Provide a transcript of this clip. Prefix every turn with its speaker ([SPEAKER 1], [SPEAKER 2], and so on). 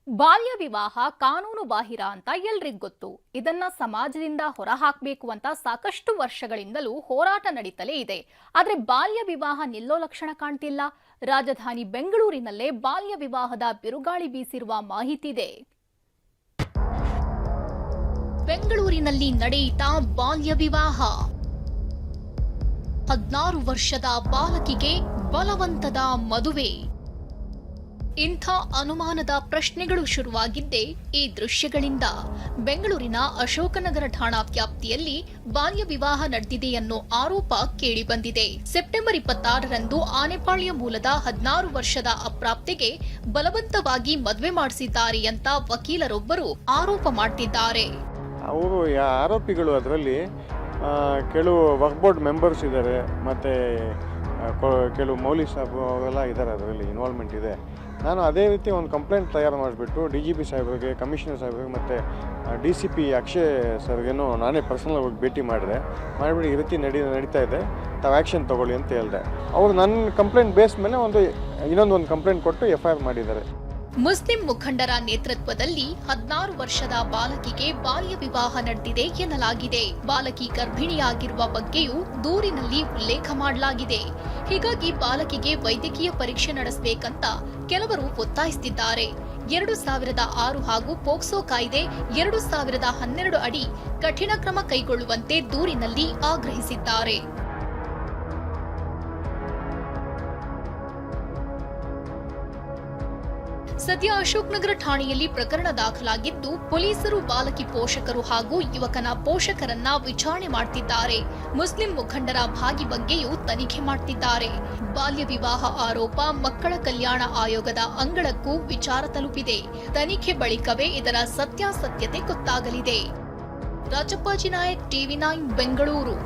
[SPEAKER 1] ಬಾಲ್ಯ ವಿವಾಹ ಕಾನೂನು ಬಾಹಿರ ಅಂತ ಎಲ್ರಿಗೂ ಗೊತ್ತು. ಇದನ್ನ ಸಮಾಜದಿಂದ ಹೊರಹಾಕಬೇಕು ಅಂತ ಸಾಕಷ್ಟು ವರ್ಷಗಳಿಂದಲೂ ಹೋರಾಟ ನಡೀತಲೇ ಇದೆ. ಆದ್ರೆ ಬಾಲ್ಯ ವಿವಾಹ ನಿಲ್ಲೋ ಲಕ್ಷಣ ಕಾಣ್ತಿಲ್ಲ. ರಾಜಧಾನಿ ಬೆಂಗಳೂರಿನಲ್ಲೇ ಬಾಲ್ಯ ವಿವಾಹದ ಬಿರುಗಾಳಿ ಬೀಸಿರುವ ಮಾಹಿತಿ ಇದೆ. ಬೆಂಗಳೂರಿನಲ್ಲಿ ನಡೆಯಿತಾ ಬಾಲ್ಯ ವಿವಾಹ. 16 ವರ್ಷದ ಬಾಲಕಿಗೆ ಬಲವಂತದ ಮದುವೆ. ಇಂಥ ಅನುಮಾನದ ಪ್ರಶ್ನೆಗಳು ಶುರುವಾಗಿದ್ದೇ ಈ ದೃಶ್ಯಗಳಿಂದ. ಬೆಂಗಳೂರಿನ ಅಶೋಕನಗರ ಠಾಣಾ ವ್ಯಾಪ್ತಿಯಲ್ಲಿ ಬಾಲ್ಯ ವಿವಾಹ ನಡೆದಿದೆ ಅನ್ನೋ ಆರೋಪ ಕೇಳಿಬಂದಿದೆ. ಸೆಪ್ಟೆಂಬರ್ 26ರಂದು ಆನೆಪಾಳ್ಯ ಮೂಲದ 16 ವರ್ಷದ ಅಪ್ರಾಪ್ತೆಗೆ ಬಲವಂತವಾಗಿ ಮದುವೆ ಮಾಡಿಸಿದ್ದಾರೆ ಅಂತ ವಕೀಲರೊಬ್ಬರು ಆರೋಪ ಮಾಡ್ತಿದ್ದಾರೆ.
[SPEAKER 2] ಅವರು ಆರೋಪಿಗಳು ಅದರಲ್ಲಿ ಕೆಲವು ವರ್ಕ್ ಬೋರ್ಡ್ ಮೆಂಬರ್ಸ್ ಇದ್ದಾರೆ, ಮತ್ತು ಕೆಲವು ಮೌಲಿ ಸಾಹೇಬ್ ಅವೆಲ್ಲ ಇದ್ದಾರೆ, ಅದರಲ್ಲಿ ಇನ್ವಾಲ್ವ್ಮೆಂಟ್ ಇದೆ. ನಾನು ಅದೇ ರೀತಿ ಒಂದು ಕಂಪ್ಲೇಂಟ್ ತಯಾರು ಮಾಡಿಬಿಟ್ಟು DGP ಸಾಹೇಬ್ರಿಗೆ, ಕಮಿಷನರ್ ಸಾಹೇಬ್ರಿಗೆ ಮತ್ತು DCP ಅಕ್ಷಯ್ ಸರ್ಗೇನು ನಾನೇ ಪರ್ಸನಲ್ ಆಗಿ ಭೇಟಿ ಮಾಡಿಬಿಟ್ಟು ಈ ರೀತಿ ನಡೀತಾ ಇದೆ, ತಾವು ಆ್ಯಕ್ಷನ್ ತೊಗೊಳ್ಳಿ ಅಂತ ಹೇಳಿದೆ. ಅವರು ನನ್ನ ಕಂಪ್ಲೇಂಟ್ ಬೇಸ್ ಮೇಲೆ ಇನ್ನೊಂದು ಕಂಪ್ಲೇಂಟ್ ಕೊಟ್ಟು FIR ಮಾಡಿದ್ದಾರೆ.
[SPEAKER 1] ಮುಸ್ಲಿಂ ಮುಖಂಡರ ನೇತೃತ್ವದಲ್ಲಿ 16 ವರ್ಷದ ಬಾಲಕಿಗೆ ಬಾಲ್ಯ ವಿವಾಹ ನಡೆದಿದೆ ಎನ್ನಲಾಗಿದೆ. ಬಾಲಕಿ ಗರ್ಭಿಣಿಯಾಗಿರುವ ಬಗ್ಗೆಯೂ ದೂರಿನಲ್ಲಿ ಉಲ್ಲೇಖ ಮಾಡಲಾಗಿದೆ. ಹೀಗಾಗಿ ಬಾಲಕಿಗೆ ವೈದ್ಯಕೀಯ ಪರೀಕ್ಷೆ ನಡೆಸಬೇಕಂತ ಕೆಲವರು ಒತ್ತಾಯಿಸುತ್ತಿದ್ದಾರೆ. 2006 ಹಾಗೂ ಪೋಕ್ಸೋ ಕಾಯ್ದೆ 2012 ಅಡಿ ಕಠಿಣ ಕ್ರಮ ಕೈಗೊಳ್ಳುವಂತೆ ದೂರಿನಲ್ಲಿ ಆಗ್ರಹಿಸಿದ್ದಾರೆ. ಸದ್ಯ ಅಶೋಕನಗರ ಠಾಣೆಯಲ್ಲಿ ಪ್ರಕರಣ ದಾಖಲಾಗಿದ್ದು, ಪೊಲೀಸರು ಬಾಲಕಿ ಪೋಷಕರು ಹಾಗೂ ಯುವಕನ ಪೋಷಕರನ್ನ ವಿಚಾರಣೆ ಮಾಡುತ್ತಿದ್ದಾರೆ. ಮುಸ್ಲಿಂ ಮುಖಂಡರ ಭಾಗಿ ಬಗ್ಗೆಯೂ ತನಿಖೆ ಮಾಡುತ್ತಿದ್ದಾರೆ. ಬಾಲ್ಯ ವಿವಾಹ ಆರೋಪ ಮಕ್ಕಳ ಕಲ್ಯಾಣ ಆಯೋಗದ ಅಂಗಳಕ್ಕೂ ವಿಚಾರ ತಲುಪಿದೆ. ತನಿಖೆ ಬಳಿಕವೇ ಇದರ ಸತ್ಯಾಸತ್ಯತೆ ಗೊತ್ತಾಗಲಿದೆ. ರಾಜಪ್ಪಾಜಿ ನಾಯಕ್, TV9 ಬೆಂಗಳೂರು.